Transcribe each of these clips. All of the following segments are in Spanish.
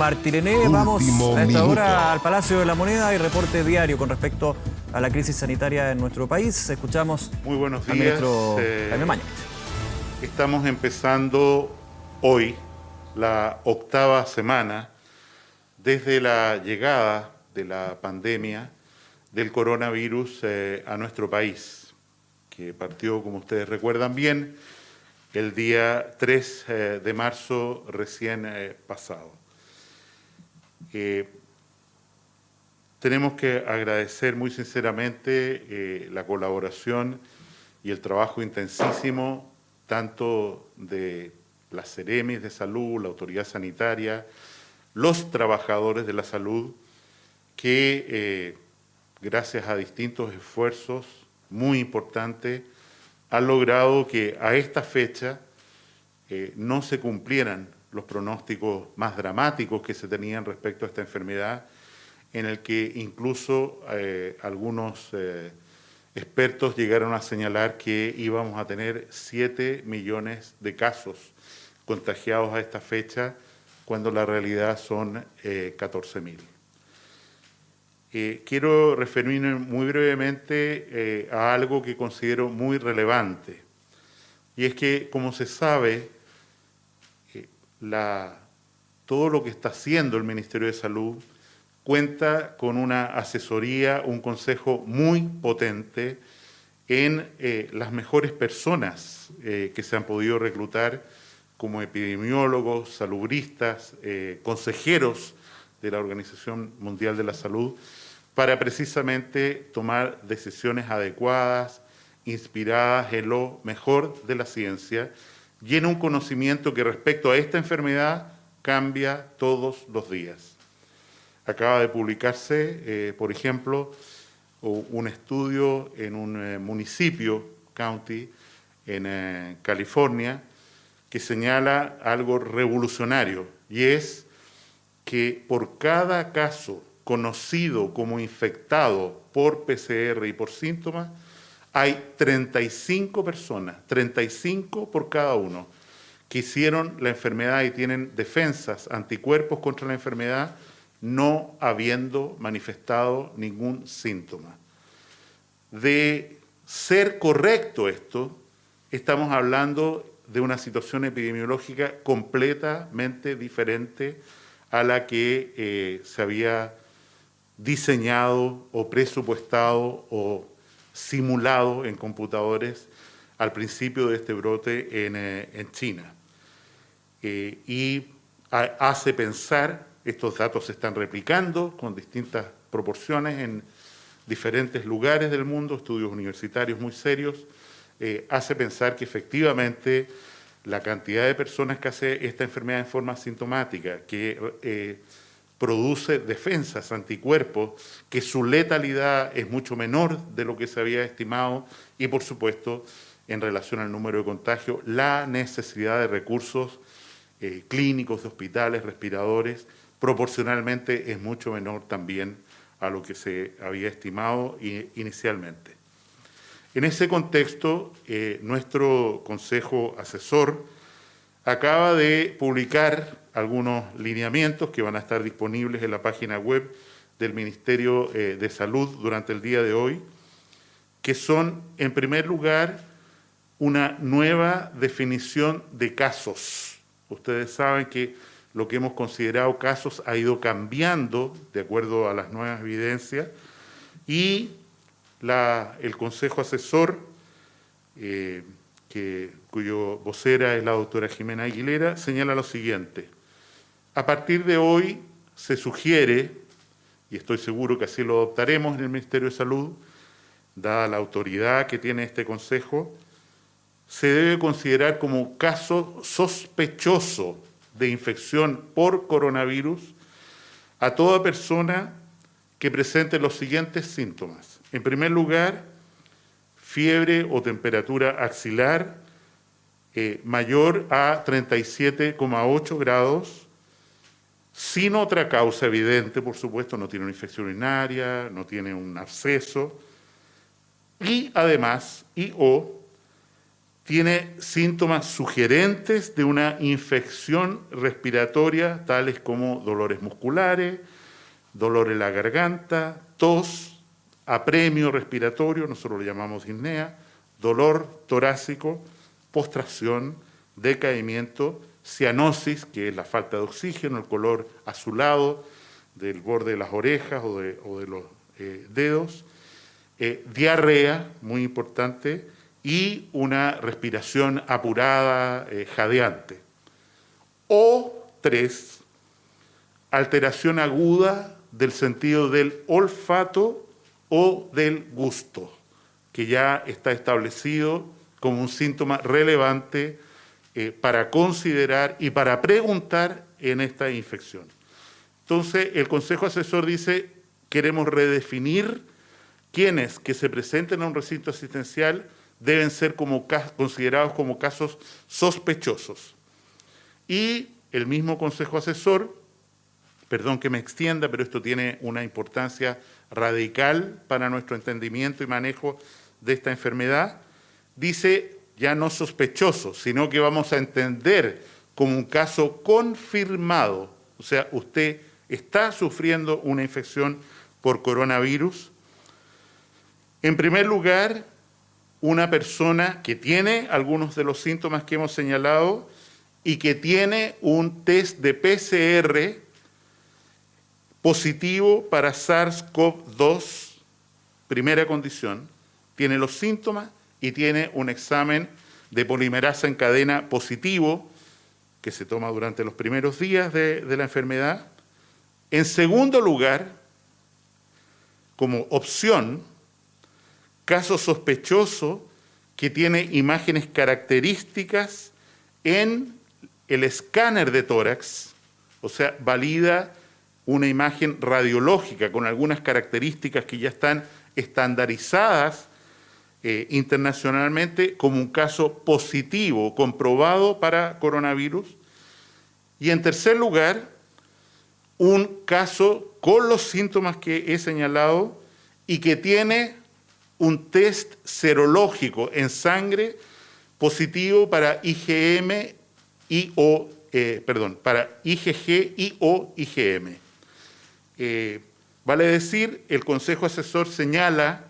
Martirene. Vamos a esta hora al Palacio de la Moneda y reporte diario con respecto a la crisis sanitaria en nuestro país. Escuchamos Muy buenos días. al ministro Jaime Mañalich. Estamos empezando hoy la 8ª semana desde la llegada de la pandemia del coronavirus a nuestro país, que partió, como ustedes recuerdan bien, el día 3 de marzo recién pasado. Tenemos que agradecer muy sinceramente la colaboración y el trabajo intensísimo tanto de las Seremis de Salud, la Autoridad Sanitaria, los trabajadores de la salud, que gracias a distintos esfuerzos muy importantes han logrado que a esta fecha no se cumplieran los pronósticos más dramáticos que se tenían respecto a esta enfermedad, en el que incluso algunos expertos llegaron a señalar que íbamos a tener 7 millones de casos contagiados a esta fecha, cuando la realidad son 14.000. Quiero referirme muy brevemente a algo que considero muy relevante, y es que, como se sabe, todo lo que está haciendo el Ministerio de Salud cuenta con una asesoría, un consejo muy potente en las mejores personas que se han podido reclutar como epidemiólogos, salubristas, consejeros de la Organización Mundial de la Salud, para precisamente tomar decisiones adecuadas, inspiradas en lo mejor de la ciencia y en un conocimiento que respecto a esta enfermedad cambia todos los días. Acaba de publicarse, por ejemplo, un estudio en un municipio, county, en California, que señala algo revolucionario, y es que por cada caso conocido como infectado por PCR y por síntomas, hay 35 personas, 35 por cada uno, que hicieron la enfermedad y tienen defensas, anticuerpos contra la enfermedad, no habiendo manifestado ningún síntoma. De ser correcto esto, estamos hablando de una situación epidemiológica completamente diferente a la que se había diseñado o presupuestado o simulado en computadores al principio de este brote en China. Y hace pensar, estos datos se están replicando con distintas proporciones en diferentes lugares del mundo, estudios universitarios muy serios, hace pensar que efectivamente la cantidad de personas que hace esta enfermedad en forma asintomática, que produce defensas, anticuerpos, que su letalidad es mucho menor de lo que se había estimado y, por supuesto, en relación al número de contagios, la necesidad de recursos clínicos, de hospitales, respiradores, proporcionalmente es mucho menor también a lo que se había estimado inicialmente. En ese contexto, nuestro Consejo Asesor acaba de publicar algunos lineamientos que van a estar disponibles en la página web del Ministerio de Salud durante el día de hoy, que son, en primer lugar, una nueva definición de casos. Ustedes saben que lo que hemos considerado casos ha ido cambiando de acuerdo a las nuevas evidencias, y el Consejo Asesor, cuyo vocera es la doctora Jimena Aguilera, señala lo siguiente: a partir de hoy se sugiere, y estoy seguro que así lo adoptaremos en el Ministerio de Salud, dada la autoridad que tiene este Consejo, se debe considerar como caso sospechoso de infección por coronavirus a toda persona que presente los siguientes síntomas. En primer lugar, fiebre o temperatura axilar mayor a 37,8 grados, sin otra causa evidente, por supuesto, no tiene una infección urinaria, no tiene un absceso, y además, tiene síntomas sugerentes de una infección respiratoria, tales como dolores musculares, dolor en la garganta, tos, apremio respiratorio, nosotros lo llamamos disnea, dolor torácico, postración, decaimiento, cianosis, que es la falta de oxígeno, el color azulado del borde de las orejas o de los dedos, diarrea, muy importante, y una respiración apurada, jadeante. O 3, alteración aguda del sentido del olfato o del gusto, que ya está establecido como un síntoma relevante para considerar y para preguntar en esta infección. Entonces, el Consejo Asesor dice, queremos redefinir quienes que se presenten a un recinto asistencial deben ser considerados como casos sospechosos. Y el mismo Consejo Asesor, perdón que me extienda, pero esto tiene una importancia radical para nuestro entendimiento y manejo de esta enfermedad, dice ya no sospechoso, sino que vamos a entender como un caso confirmado. O sea, usted está sufriendo una infección por coronavirus. En primer lugar, una persona que tiene algunos de los síntomas que hemos señalado y que tiene un test de PCR positivo para SARS-CoV-2, primera condición, tiene los síntomas y tiene un examen de polimerasa en cadena positivo que se toma durante los primeros días de la enfermedad. En segundo lugar, como opción, caso sospechoso que tiene imágenes características en el escáner de tórax, o sea, valida una imagen radiológica con algunas características que ya están estandarizadas internacionalmente como un caso positivo, comprobado para coronavirus. Y en tercer lugar, un caso con los síntomas que he señalado y que tiene un test serológico en sangre positivo para IgG y o IgM. Vale decir, el Consejo Asesor señala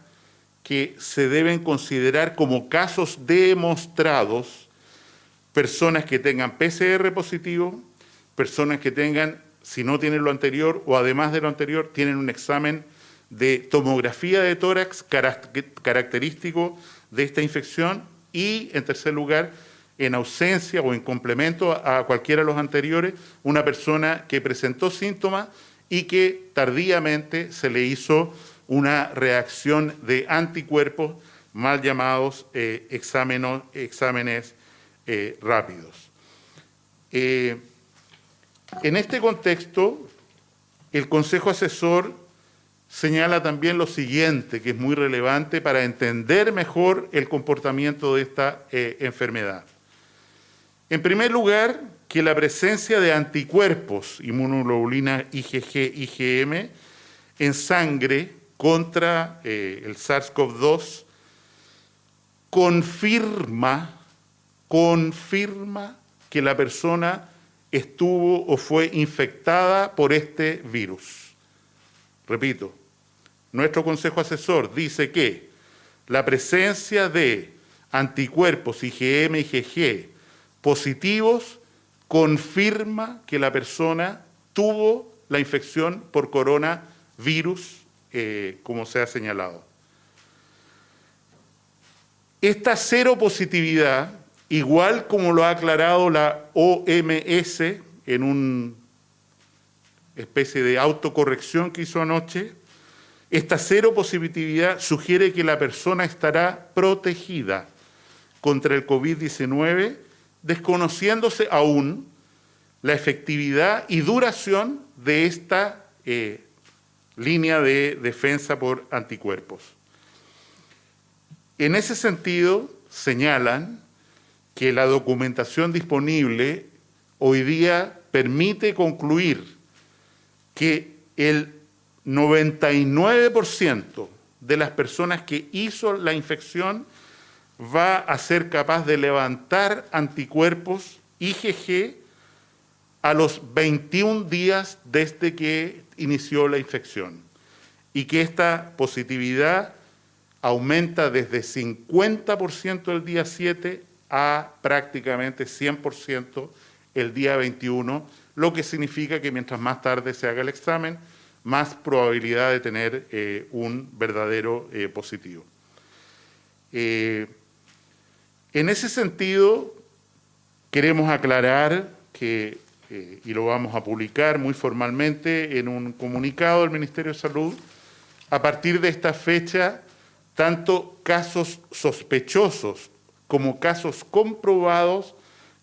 que se deben considerar como casos demostrados personas que tengan PCR positivo, personas que tengan, si no tienen lo anterior o además de lo anterior, tienen un examen de tomografía de tórax característico de esta infección y, en tercer lugar, en ausencia o en complemento a cualquiera de los anteriores, una persona que presentó síntomas y que tardíamente se le hizo una reacción de anticuerpos, mal llamados exámenes rápidos. En este contexto, el Consejo Asesor señala también lo siguiente, que es muy relevante para entender mejor el comportamiento de esta enfermedad. En primer lugar, que la presencia de anticuerpos, inmunoglobulina IgG, IgM, en sangre contra el SARS-CoV-2 confirma que la persona estuvo o fue infectada por este virus. Repito, nuestro Consejo Asesor dice que la presencia de anticuerpos IgM, IgG positivos confirma que la persona tuvo la infección por coronavirus, como se ha señalado. Esta seropositividad, igual como lo ha aclarado la OMS en una especie de autocorrección que hizo anoche, esta seropositividad sugiere que la persona estará protegida contra el COVID-19, desconociéndose aún la efectividad y duración de esta línea de defensa por anticuerpos. En ese sentido, señalan que la documentación disponible hoy día permite concluir que el 99% de las personas que hizo la infección va a ser capaz de levantar anticuerpos IgG a los 21 días desde que inició la infección y que esta positividad aumenta desde 50% el día 7 a prácticamente 100% el día 21, lo que significa que mientras más tarde se haga el examen, más probabilidad de tener un verdadero positivo. En ese sentido, queremos aclarar que, y lo vamos a publicar muy formalmente en un comunicado del Ministerio de Salud, a partir de esta fecha, tanto casos sospechosos como casos comprobados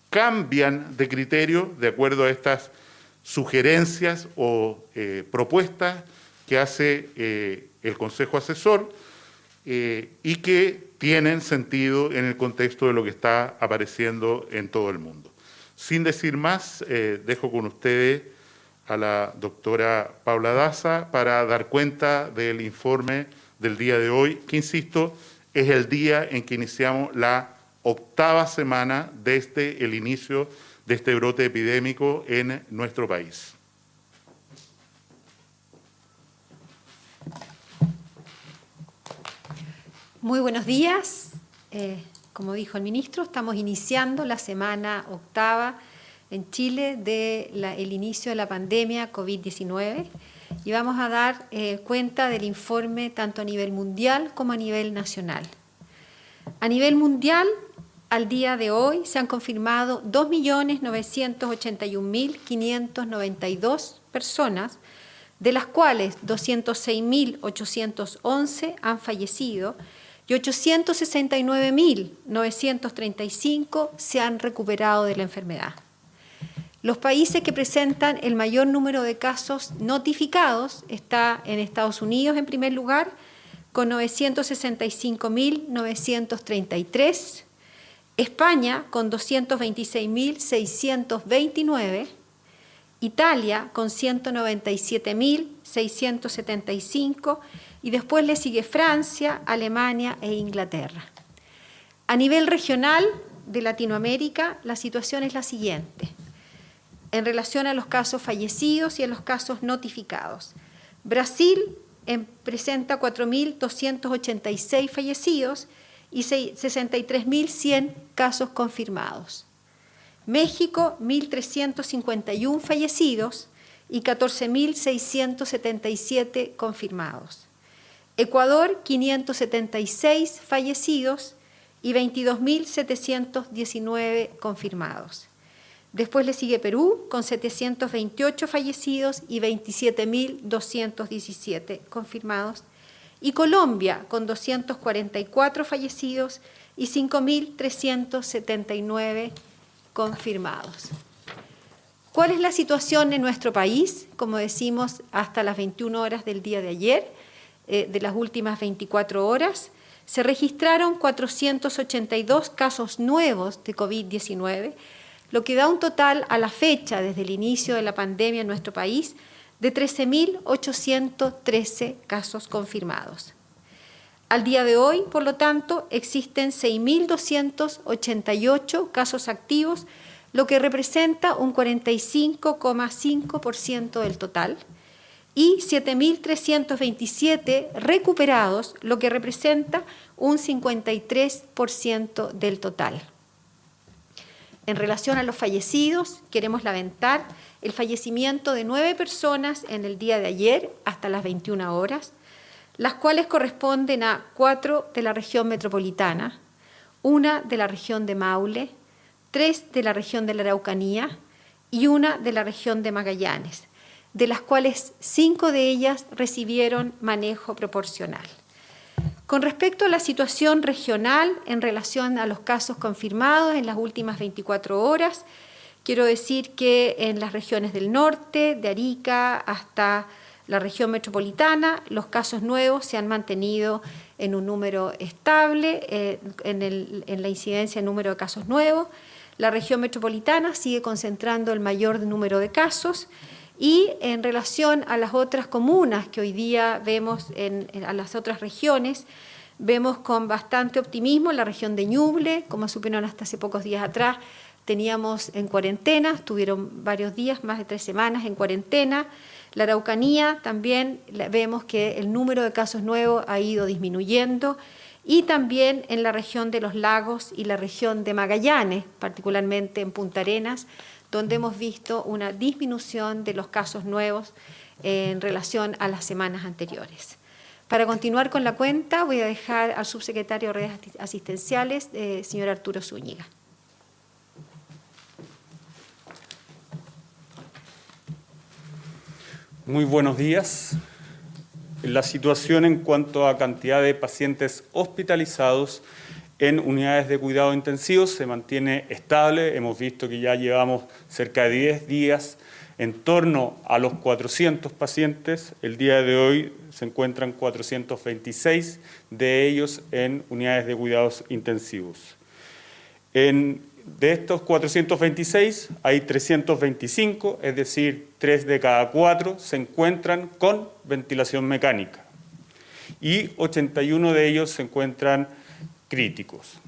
cambian de criterio de acuerdo a estas sugerencias o propuestas que hace el Consejo Asesor y que tienen sentido en el contexto de lo que está apareciendo en todo el mundo. Sin decir más, dejo con ustedes a la doctora Paula Daza para dar cuenta del informe del día de hoy, que insisto, es el día en que iniciamos la 8ª semana desde el inicio de este brote epidémico en nuestro país. Muy buenos días. Como dijo el ministro, estamos iniciando la semana 8ª en Chile del inicio de la pandemia COVID-19 y vamos a dar cuenta del informe tanto a nivel mundial como a nivel nacional. A nivel mundial, al día de hoy se han confirmado 2.981.592 personas, de las cuales 206.811 han fallecido y 869.935 se han recuperado de la enfermedad. Los países que presentan el mayor número de casos notificados está en Estados Unidos en primer lugar, con 965.933, España con 226.629, Italia con 197.675 y después le sigue Francia, Alemania e Inglaterra. A nivel regional de Latinoamérica, la situación es la siguiente. En relación a los casos fallecidos y a los casos notificados. Brasil presenta 4.286 fallecidos y 63.100 casos confirmados. México, 1.351 fallecidos y 14.677 confirmados. Ecuador, 576 fallecidos y 22.719 confirmados. Después le sigue Perú, con 728 fallecidos y 27.217 confirmados. Y Colombia, con 244 fallecidos y 5.379 confirmados. ¿Cuál es la situación en nuestro país? Como decimos, hasta las 21 horas del día de ayer, de las últimas 24 horas, se registraron 482 casos nuevos de COVID-19, lo que da un total a la fecha, desde el inicio de la pandemia en nuestro país, de 13.813 casos confirmados. Al día de hoy, por lo tanto, existen 6.288 casos activos, lo que representa un 45,5% del total, y 7.327 recuperados, lo que representa un 53% del total. En relación a los fallecidos, queremos lamentar el fallecimiento de 9 personas en el día de ayer hasta las 21 horas, las cuales corresponden a 4 de la región metropolitana, 1 de la región de Maule, 3 de la región de la Araucanía y 1 de la región de Magallanes, de las cuales 5 de ellas recibieron manejo proporcional. Con respecto a la situación regional en relación a los casos confirmados en las últimas 24 horas, quiero decir que en las regiones del norte, de Arica hasta la región metropolitana, los casos nuevos se han mantenido en un número estable, en la incidencia en número de casos nuevos. La región metropolitana sigue concentrando el mayor número de casos y en relación a las otras comunas que hoy día vemos a las otras regiones, Vemos con bastante optimismo la región de Ñuble, como supieron hasta hace pocos días atrás, teníamos en cuarentena, estuvieron varios días, más de 3 semanas en cuarentena. La Araucanía también vemos que el número de casos nuevos ha ido disminuyendo, y también en la región de los lagos y la región de Magallanes, particularmente en Punta Arenas, donde hemos visto una disminución de los casos nuevos en relación a las semanas anteriores. Para continuar con la cuenta, voy a dejar al subsecretario de Redes Asistenciales, señor Arturo Zúñiga. Muy buenos días. La situación en cuanto a cantidad de pacientes hospitalizados en unidades de cuidado intensivos se mantiene estable. Hemos visto que ya llevamos cerca de 10 días en torno a los 400 pacientes. El día de hoy se encuentran 426 de ellos en unidades de cuidados intensivos. De estos 426 hay 325, es decir, 3 de cada 4 se encuentran con ventilación mecánica y 81 de ellos se encuentran críticos.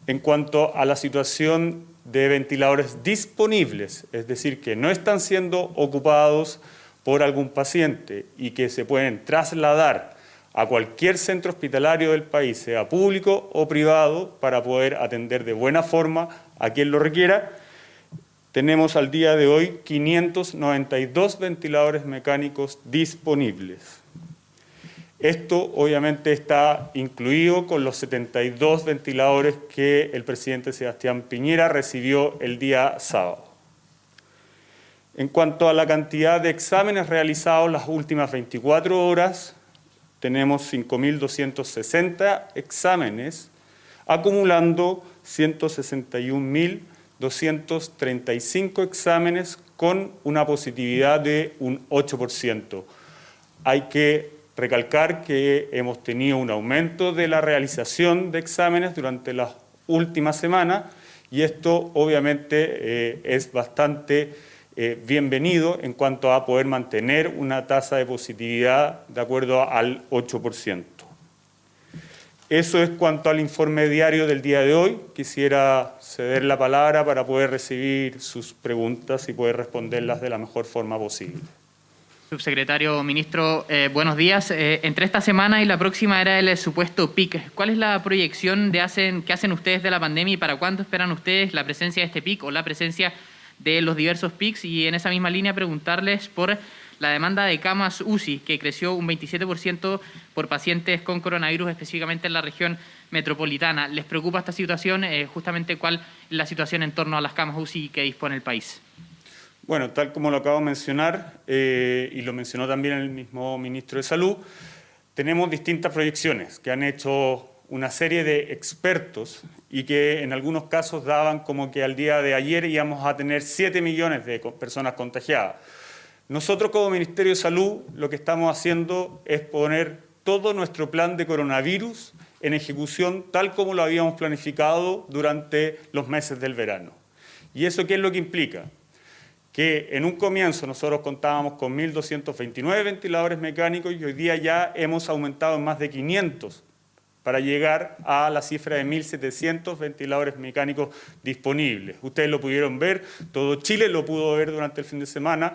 En cuanto a la situación de ventiladores disponibles, es decir, que no están siendo ocupados por algún paciente y que se pueden trasladar a cualquier centro hospitalario del país, sea público o privado, para poder atender de buena forma a quien lo requiera, tenemos al día de hoy 592 ventiladores mecánicos disponibles. Esto obviamente está incluido con los 72 ventiladores que el presidente Sebastián Piñera recibió el día sábado. En cuanto a la cantidad de exámenes realizados las últimas 24 horas, tenemos 5.260 exámenes, acumulando 161.235 exámenes con una positividad de un 8%. Hay que recalcar que hemos tenido un aumento de la realización de exámenes durante las últimas semanas y esto obviamente es bastante bienvenido en cuanto a poder mantener una tasa de positividad de acuerdo al 8%. Eso es cuanto al informe diario del día de hoy. Quisiera ceder la palabra para poder recibir sus preguntas y poder responderlas de la mejor forma posible. Subsecretario, ministro, buenos días. Entre esta semana y la próxima era el supuesto pic. ¿Cuál es la proyección que hacen ustedes de la pandemia y para cuándo esperan ustedes la presencia de este pic o la presencia de los diversos pics? Y en esa misma línea preguntarles por la demanda de camas UCI, que creció un 27% por pacientes con coronavirus, específicamente en la región metropolitana. ¿Les preocupa esta situación? Justamente, ¿cuál es la situación en torno a las camas UCI que dispone el país? Bueno, tal como lo acabo de mencionar, y lo mencionó también el mismo ministro de Salud, tenemos distintas proyecciones que han hecho una serie de expertos y que en algunos casos daban como que al día de ayer íbamos a tener 7 millones de personas contagiadas. Nosotros como Ministerio de Salud lo que estamos haciendo es poner todo nuestro plan de coronavirus en ejecución tal como lo habíamos planificado durante los meses del verano. ¿Y eso qué es lo que implica? Que en un comienzo nosotros contábamos con 1.229 ventiladores mecánicos y hoy día ya hemos aumentado en más de 500 para llegar a la cifra de 1.700 ventiladores mecánicos disponibles. Ustedes lo pudieron ver, todo Chile lo pudo ver durante el fin de semana,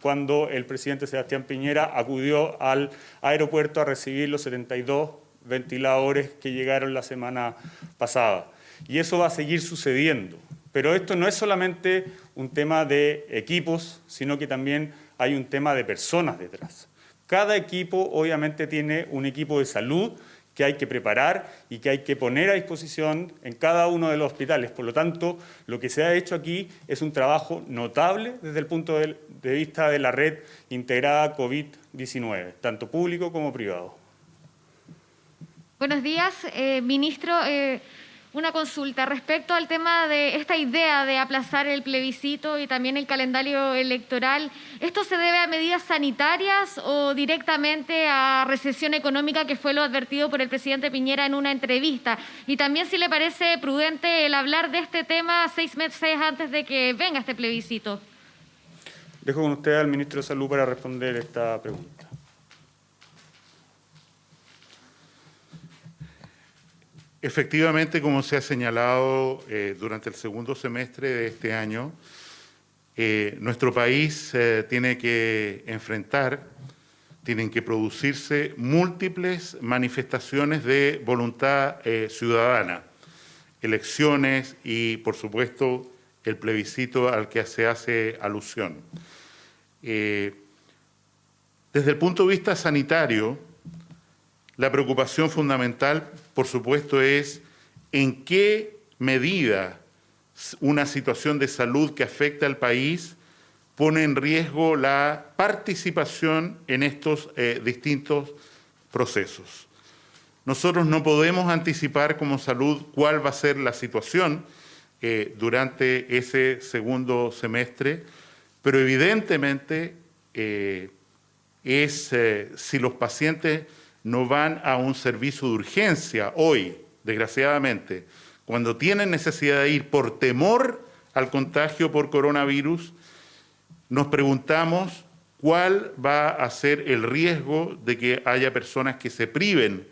cuando el presidente Sebastián Piñera acudió al aeropuerto a recibir los 72 ventiladores que llegaron la semana pasada. Y eso va a seguir sucediendo. Pero esto no es solamente un tema de equipos, sino que también hay un tema de personas detrás. Cada equipo obviamente tiene un equipo de salud que hay que preparar y que hay que poner a disposición en cada uno de los hospitales. Por lo tanto, lo que se ha hecho aquí es un trabajo notable desde el punto de vista de la red integrada COVID-19, tanto público como privado. Buenos días, ministro. Una consulta respecto al tema de esta idea de aplazar el plebiscito y también el calendario electoral. ¿Esto se debe a medidas sanitarias o directamente a recesión económica, que fue lo advertido por el presidente Piñera en una entrevista? Y también si le parece prudente el hablar de este tema 6 meses antes de que venga este plebiscito. Dejo con usted al ministro de Salud para responder esta pregunta. Efectivamente, como se ha señalado durante el segundo semestre de este año, nuestro país tiene que enfrentar, tienen que producirse múltiples manifestaciones de voluntad ciudadana, elecciones y, por supuesto, el plebiscito al que se hace alusión. Desde el punto de vista sanitario, la preocupación fundamental, por supuesto, es en qué medida una situación de salud que afecta al país pone en riesgo la participación en estos distintos procesos. Nosotros no podemos anticipar como salud cuál va a ser la situación durante ese segundo semestre, pero evidentemente si los pacientes no van a un servicio de urgencia hoy, desgraciadamente, cuando tienen necesidad de ir por temor al contagio por coronavirus, nos preguntamos cuál va a ser el riesgo de que haya personas que se priven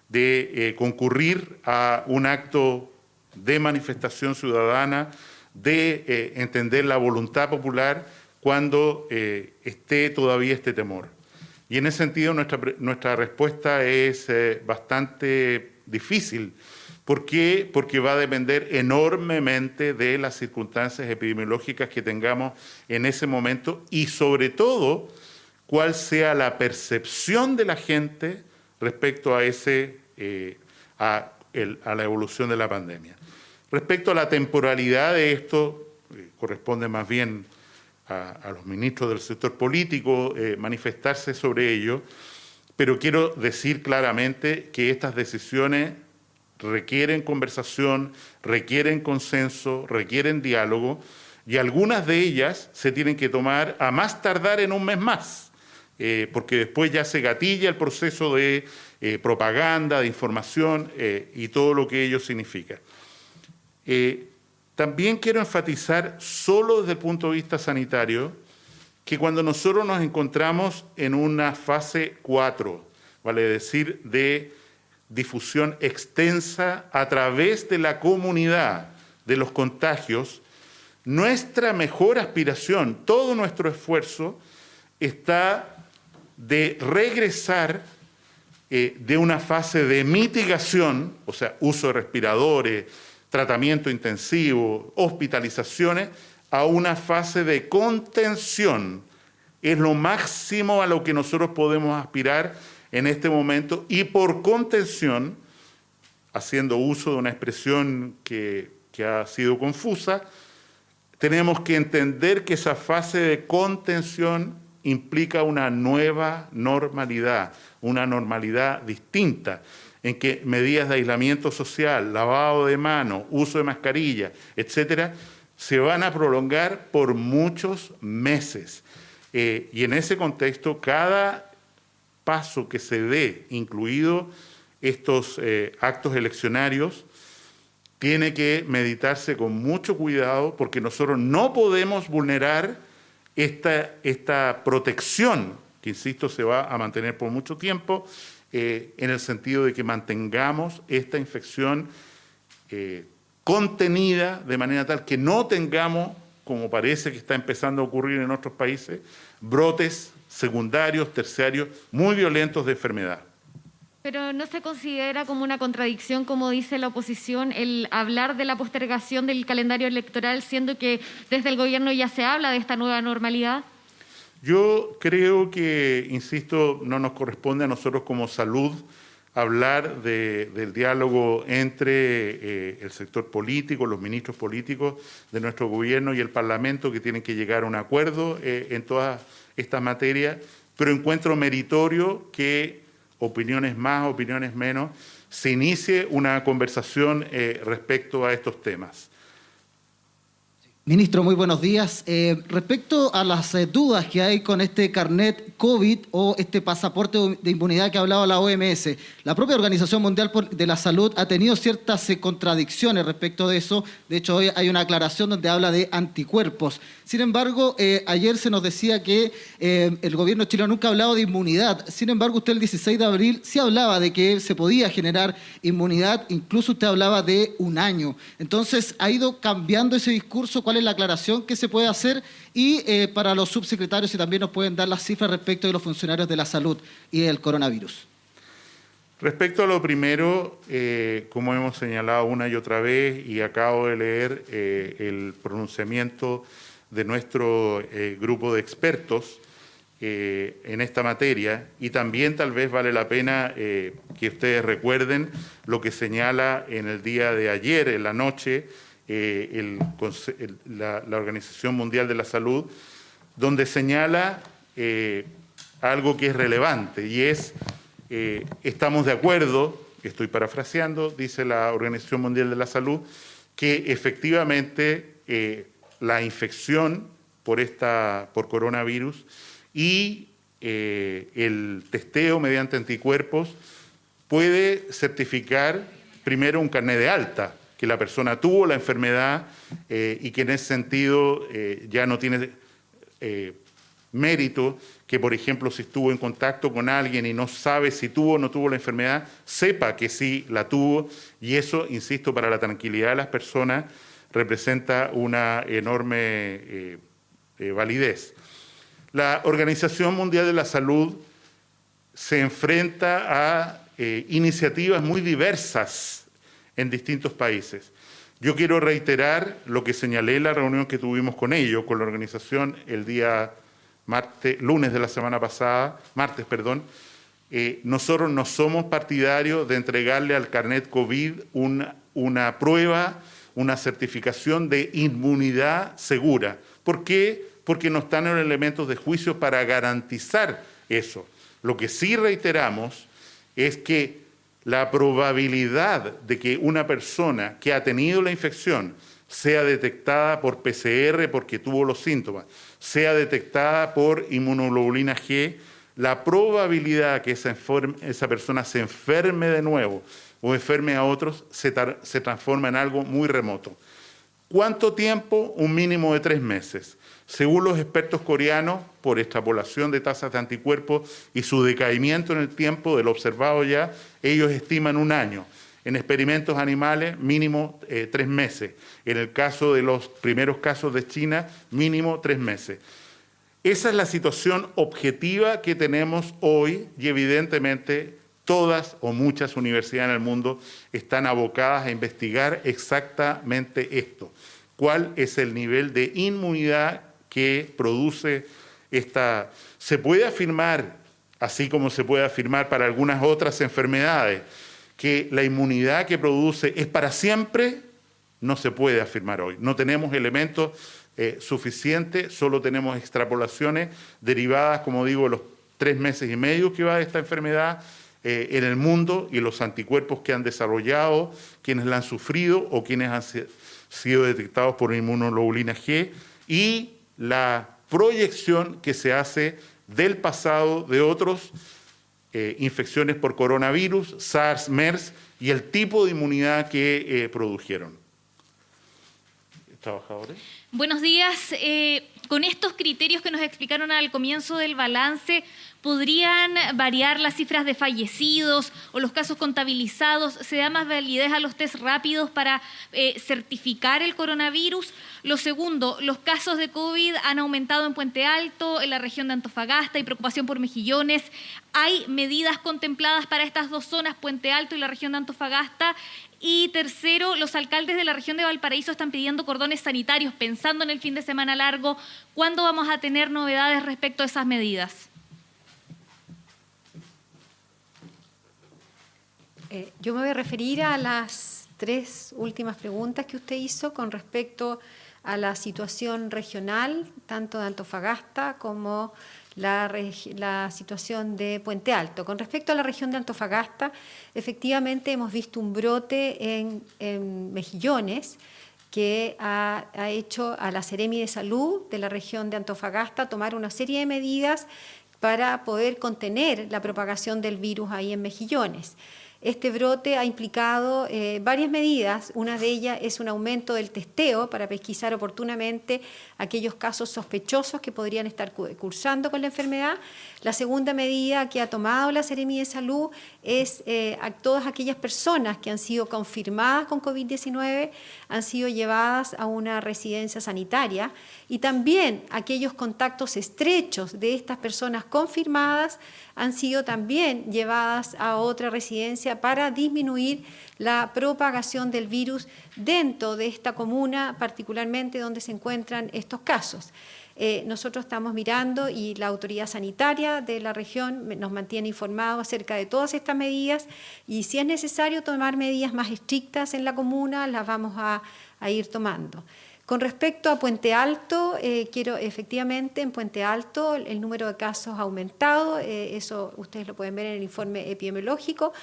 de concurrir a un acto de manifestación ciudadana, de entender la voluntad popular cuando esté todavía este temor. Y en ese sentido nuestra respuesta es bastante difícil. ¿Por qué? Porque va a depender enormemente de las circunstancias epidemiológicas que tengamos en ese momento y sobre todo cuál sea la percepción de la gente respecto a la evolución de la pandemia. Respecto a la temporalidad de esto, corresponde más bien a los ministros del sector político manifestarse sobre ello, pero quiero decir claramente que estas decisiones requieren conversación, requieren consenso, requieren diálogo, y algunas de ellas se tienen que tomar a más tardar en un mes más, porque después ya se gatilla el proceso de propaganda, de información y todo lo que ello significa. También quiero enfatizar, solo desde el punto de vista sanitario, que cuando nosotros nos encontramos en una fase 4, vale decir, de difusión extensa a través de la comunidad de los contagios, nuestra mejor aspiración, todo nuestro esfuerzo está de regresar de una fase de mitigación, o sea, uso de respiradores, tratamiento intensivo, hospitalizaciones, a una fase de contención. Es lo máximo a lo que nosotros podemos aspirar en este momento, y por contención, haciendo uso de una expresión que ha sido confusa, tenemos que entender que esa fase de contención implica una nueva normalidad, una normalidad distinta, en que medidas de aislamiento social, lavado de manos, uso de mascarilla, etcétera, se van a prolongar por muchos meses. Y en ese contexto, cada paso que se dé, incluido estos actos eleccionarios, tiene que meditarse con mucho cuidado, porque nosotros no podemos vulnerar esta protección, que insisto, se va a mantener por mucho tiempo, en el sentido de que mantengamos esta infección contenida de manera tal que no tengamos, como parece que está empezando a ocurrir en otros países, brotes secundarios, terciarios, muy violentos de enfermedad. Pero ¿no se considera como una contradicción, como dice la oposición, el hablar de la postergación del calendario electoral, siendo que desde el gobierno ya se habla de esta nueva normalidad? Yo creo que, insisto, no nos corresponde a nosotros como salud hablar del diálogo entre el sector político, los ministros políticos de nuestro gobierno y el Parlamento, que tienen que llegar a un acuerdo en todas estas materias, pero encuentro meritorio que opiniones más, opiniones menos, se inicie una conversación respecto a estos temas. Ministro, muy buenos días. Respecto a las dudas que hay con este carnet COVID o este pasaporte de inmunidad que ha hablado la OMS, la propia Organización Mundial de la Salud ha tenido ciertas contradicciones respecto de eso. De hecho, hoy hay una aclaración donde habla de anticuerpos. Sin embargo, ayer se nos decía que el gobierno chileno nunca ha hablado de inmunidad. Sin embargo, usted el 16 de abril sí hablaba de que se podía generar inmunidad, incluso usted hablaba de un año. Entonces, ¿ha ido cambiando ese discurso? ¿Cuál es la aclaración que se puede hacer? Y para los subsecretarios, si también nos pueden dar las cifras respecto de los funcionarios de la salud y el coronavirus. Respecto a lo primero, como hemos señalado una y otra vez, y acabo de leer el pronunciamiento de nuestro grupo de expertos en esta materia, y también tal vez vale la pena que ustedes recuerden lo que señala en el día de ayer, en la noche, la Organización Mundial de la Salud, donde señala algo que es relevante, y es, estamos de acuerdo, estoy parafraseando, dice la Organización Mundial de la Salud, que efectivamente la infección por coronavirus y el testeo mediante anticuerpos puede certificar primero un carnet de alta, que la persona tuvo la enfermedad y que en ese sentido ya no tiene mérito que, por ejemplo, si estuvo en contacto con alguien y no sabe si tuvo o no tuvo la enfermedad, sepa que sí la tuvo, y eso, insisto, para la tranquilidad de las personas representa una enorme validez. La Organización Mundial de la Salud se enfrenta a iniciativas muy diversas en distintos países. Yo quiero reiterar lo que señalé en la reunión que tuvimos con ellos, con la organización, el día lunes de la semana pasada, martes, perdón. Nosotros no somos partidarios de entregarle al carnet COVID una prueba, una certificación de inmunidad segura. ¿Por qué? Porque no están en elementos de juicio para garantizar eso. Lo que sí reiteramos es que la probabilidad de que una persona que ha tenido la infección sea detectada por PCR porque tuvo los síntomas, sea detectada por inmunoglobulina G, la probabilidad que esa persona se enferme de nuevo o enferme a otros se transforma en algo muy remoto. ¿Cuánto tiempo? Un mínimo de 3 meses. Según los expertos coreanos, por extrapolación de tasas de anticuerpos y su decaimiento en el tiempo de lo observado ya, ellos estiman 1 año. En experimentos animales, mínimo 3 meses. En el caso de los primeros casos de China, mínimo 3 meses. Esa es la situación objetiva que tenemos hoy, y evidentemente todas o muchas universidades en el mundo están abocadas a investigar exactamente esto. ¿Cuál es el nivel de inmunidad que produce esta? Se puede afirmar, así como se puede afirmar para algunas otras enfermedades, que la inmunidad que produce es para siempre. No se puede afirmar hoy. No tenemos elementos suficientes, solo tenemos extrapolaciones derivadas, como digo, de los 3 meses y medio que va esta enfermedad en el mundo, y los anticuerpos que han desarrollado, quienes la han sufrido o quienes han sido detectados por inmunoglobulina G, y la proyección que se hace del pasado de otros infecciones por coronavirus, SARS, MERS, y el tipo de inmunidad que produjeron. ¿Trabajadores? Buenos días. Con estos criterios que nos explicaron al comienzo del balance, ¿podrían variar las cifras de fallecidos o los casos contabilizados? ¿Se da más validez a los test rápidos para certificar el coronavirus? Lo segundo, los casos de COVID han aumentado en Puente Alto, en la región de Antofagasta, y preocupación por Mejillones. ¿Hay medidas contempladas para estas 2 zonas, Puente Alto y la región de Antofagasta? Y tercero, los alcaldes de la región de Valparaíso están pidiendo cordones sanitarios, pensando en el fin de semana largo. ¿Cuándo vamos a tener novedades respecto a esas medidas? Yo me voy a referir a las 3 últimas preguntas que usted hizo con respecto a la situación regional, tanto de Antofagasta como la situación de Puente Alto. Con respecto a la región de Antofagasta, efectivamente hemos visto un brote en Mejillones que ha hecho a la Seremi de Salud de la región de Antofagasta tomar una serie de medidas para poder contener la propagación del virus ahí en Mejillones. Este brote ha implicado varias medidas. Una de ellas es un aumento del testeo para pesquisar oportunamente aquellos casos sospechosos que podrían estar cursando con la enfermedad. La segunda medida que ha tomado la Seremi de Salud es a todas aquellas personas que han sido confirmadas con COVID-19 han sido llevadas a una residencia sanitaria, y también aquellos contactos estrechos de estas personas confirmadas han sido también llevadas a otra residencia para disminuir la propagación del virus dentro de esta comuna, particularmente donde se encuentran estos casos. Nosotros estamos mirando y la autoridad sanitaria de la región nos mantiene informados acerca de todas estas medidas, y si es necesario tomar medidas más estrictas en la comuna, las vamos a ir tomando. Con respecto a Puente Alto, efectivamente en Puente Alto el número de casos ha aumentado, eso ustedes lo pueden ver en el informe epidemiológico.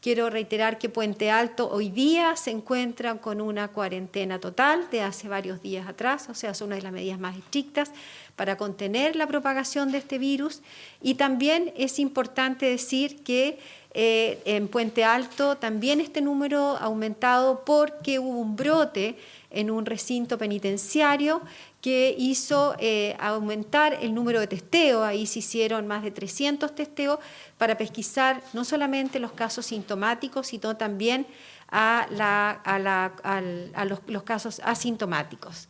Quiero reiterar que Puente Alto hoy día se encuentra con una cuarentena total de hace varios días atrás, o sea, es una de las medidas más estrictas para contener la propagación de este virus. Y también es importante decir que en Puente Alto también este número ha aumentado porque hubo un brote en un recinto penitenciario que hizo aumentar el número de testeos. Ahí se hicieron más de 300 testeos para pesquisar no solamente los casos sintomáticos, sino también a los casos asintomáticos.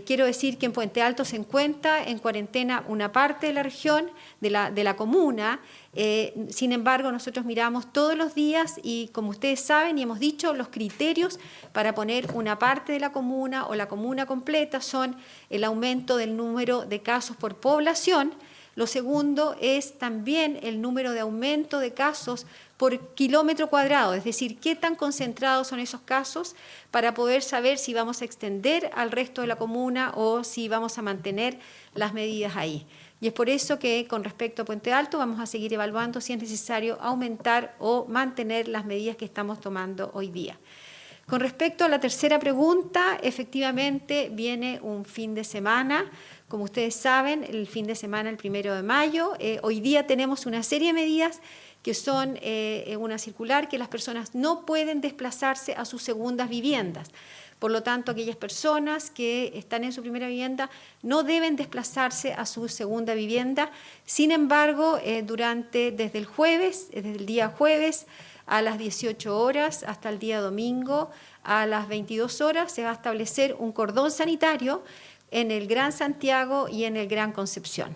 Quiero decir que en Puente Alto se encuentra en cuarentena una parte de la región, de la comuna. Sin embargo, nosotros miramos todos los días y, como ustedes saben y hemos dicho, los criterios para poner una parte de la comuna o la comuna completa son el aumento del número de casos por población. Lo segundo es también el número de aumento de casos por kilómetro cuadrado, es decir, qué tan concentrados son esos casos para poder saber si vamos a extender al resto de la comuna o si vamos a mantener las medidas ahí. Y es por eso que con respecto a Puente Alto vamos a seguir evaluando si es necesario aumentar o mantener las medidas que estamos tomando hoy día. Con respecto a la tercera pregunta, efectivamente viene un fin de semana. Como ustedes saben, el fin de semana, el 1 de mayo, hoy día tenemos una serie de medidas que son una circular que las personas no pueden desplazarse a sus segundas viviendas. Por lo tanto, aquellas personas que están en su primera vivienda no deben desplazarse a su segunda vivienda. Sin embargo, desde el día jueves a las 18 horas hasta el día domingo a las 22 horas se va a establecer un cordón sanitario en el Gran Santiago y en el Gran Concepción.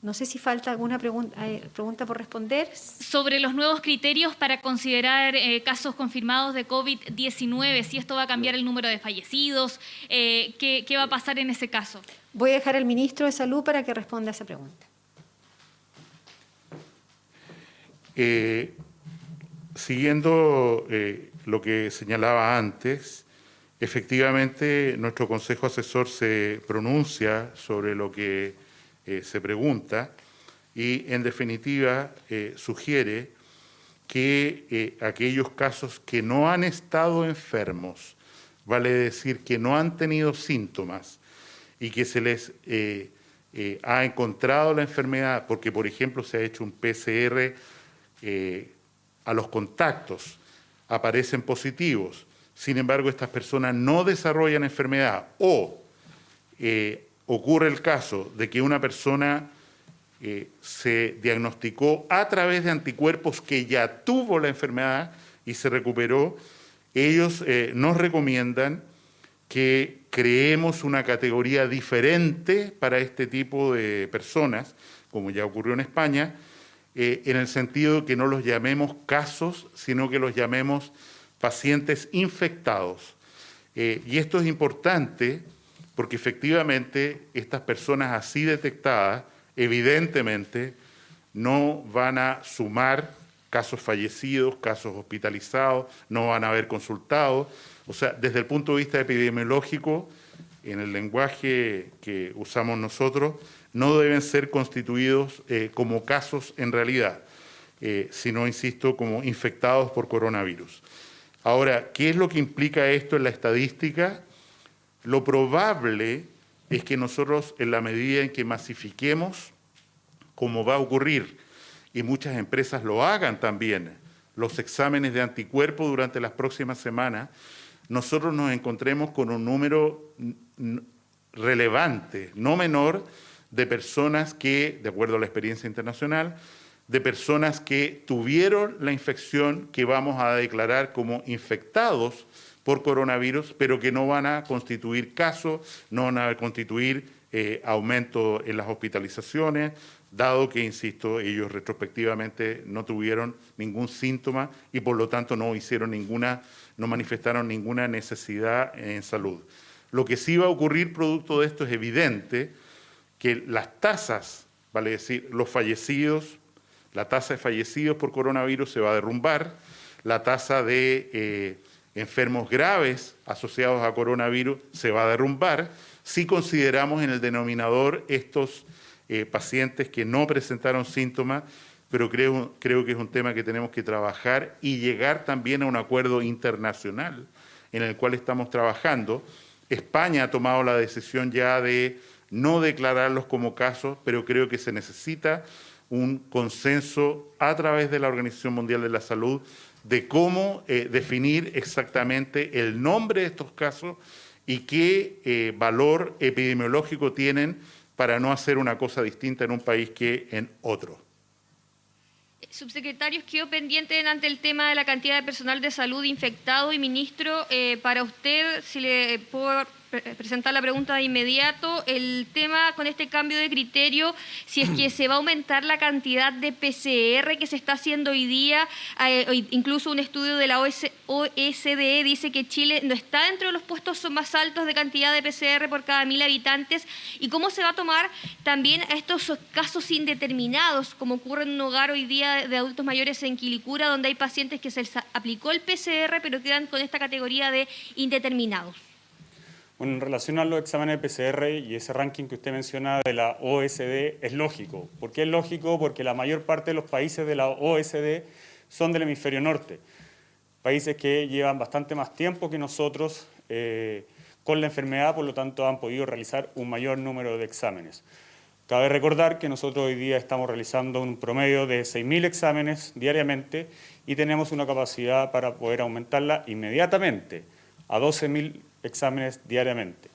No sé si falta alguna pregunta por responder. Sobre los nuevos criterios para considerar casos confirmados de COVID-19, si esto va a cambiar el número de fallecidos, ¿qué va a pasar en ese caso? Voy a dejar al ministro de Salud para que responda a esa pregunta. Siguiendo lo que señalaba antes, efectivamente nuestro Consejo Asesor se pronuncia sobre lo que se pregunta y, en definitiva, sugiere que aquellos casos que no han estado enfermos, vale decir que no han tenido síntomas y que se les ha encontrado la enfermedad, porque, por ejemplo, se ha hecho un PCR a los contactos, aparecen positivos, sin embargo, estas personas no desarrollan enfermedad o ocurre el caso de que una persona se diagnosticó a través de anticuerpos que ya tuvo la enfermedad y se recuperó, ellos nos recomiendan que creemos una categoría diferente para este tipo de personas, como ya ocurrió en España, en el sentido de que no los llamemos casos, sino que los llamemos pacientes infectados. Y esto es importante porque efectivamente estas personas así detectadas, evidentemente, no van a sumar casos fallecidos, casos hospitalizados, no van a haber consultados. O sea, desde el punto de vista epidemiológico, en el lenguaje que usamos nosotros, no deben ser constituidos como casos en realidad, sino, insisto, como infectados por coronavirus. Ahora, ¿qué es lo que implica esto en la estadística? Lo probable es que nosotros, en la medida en que masifiquemos, como va a ocurrir, y muchas empresas lo hagan también, los exámenes de anticuerpos durante las próximas semanas, nosotros nos encontremos con un número relevante, no menor, de personas que, de acuerdo a la experiencia internacional, de personas que tuvieron la infección que vamos a declarar como infectados por coronavirus, pero que no van a constituir casos, no van a constituir aumento en las hospitalizaciones, dado que, insisto, ellos retrospectivamente no tuvieron ningún síntoma y por lo tanto no manifestaron ninguna necesidad en salud. Lo que sí va a ocurrir producto de esto es evidente que las tasas, vale decir, los fallecidos, la tasa de fallecidos por coronavirus se va a derrumbar, la tasa de enfermos graves asociados a coronavirus se va a derrumbar, si consideramos en el denominador estos pacientes que no presentaron síntomas, pero creo que es un tema que tenemos que trabajar y llegar también a un acuerdo internacional en el cual estamos trabajando. España ha tomado la decisión ya de no declararlos como casos, pero creo que se necesita un consenso a través de la Organización Mundial de la Salud de cómo definir exactamente el nombre de estos casos y qué valor epidemiológico tienen para no hacer una cosa distinta en un país que en otro. Subsecretarios, quedó pendiente ante el tema de la cantidad de personal de salud infectado y ministro, para usted, si le puedo presentar la pregunta de inmediato, el tema con este cambio de criterio, si es que se va a aumentar la cantidad de PCR que se está haciendo hoy día, incluso un estudio de la OSDE dice que Chile no está dentro de los puestos más altos de cantidad de PCR por cada 1.000 habitantes, y cómo se va a tomar también a estos casos indeterminados, como ocurre en un hogar hoy día de adultos mayores en Quilicura, donde hay pacientes que se les aplicó el PCR, pero quedan con esta categoría de indeterminados. Bueno, en relación a los exámenes de PCR y ese ranking que usted menciona de la OSD, es lógico. ¿Por qué es lógico? Porque la mayor parte de los países de la OSD son del hemisferio norte. Países que llevan bastante más tiempo que nosotros con la enfermedad, por lo tanto han podido realizar un mayor número de exámenes. Cabe recordar que nosotros hoy día estamos realizando un promedio de 6.000 exámenes diariamente y tenemos una capacidad para poder aumentarla inmediatamente a 12.000 exámenes diariamente.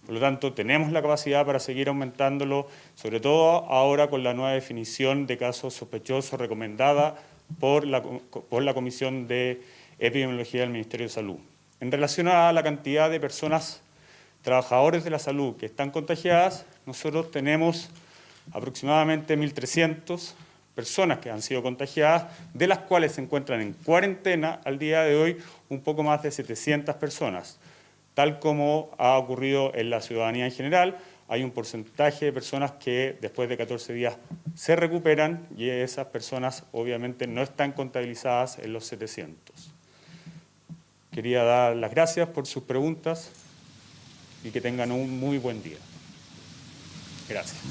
Por lo tanto, tenemos la capacidad para seguir aumentándolo, sobre todo ahora con la nueva definición de casos sospechosos recomendada por la Comisión de Epidemiología del Ministerio de Salud. En relación a la cantidad de personas, trabajadores de la salud que están contagiadas, nosotros tenemos aproximadamente 1.300 personas que han sido contagiadas, de las cuales se encuentran en cuarentena al día de hoy un poco más de 700 personas. Tal como ha ocurrido en la ciudadanía en general, hay un porcentaje de personas que después de 14 días se recuperan y esas personas obviamente no están contabilizadas en los 700. Quería dar las gracias por sus preguntas y que tengan un muy buen día. Gracias.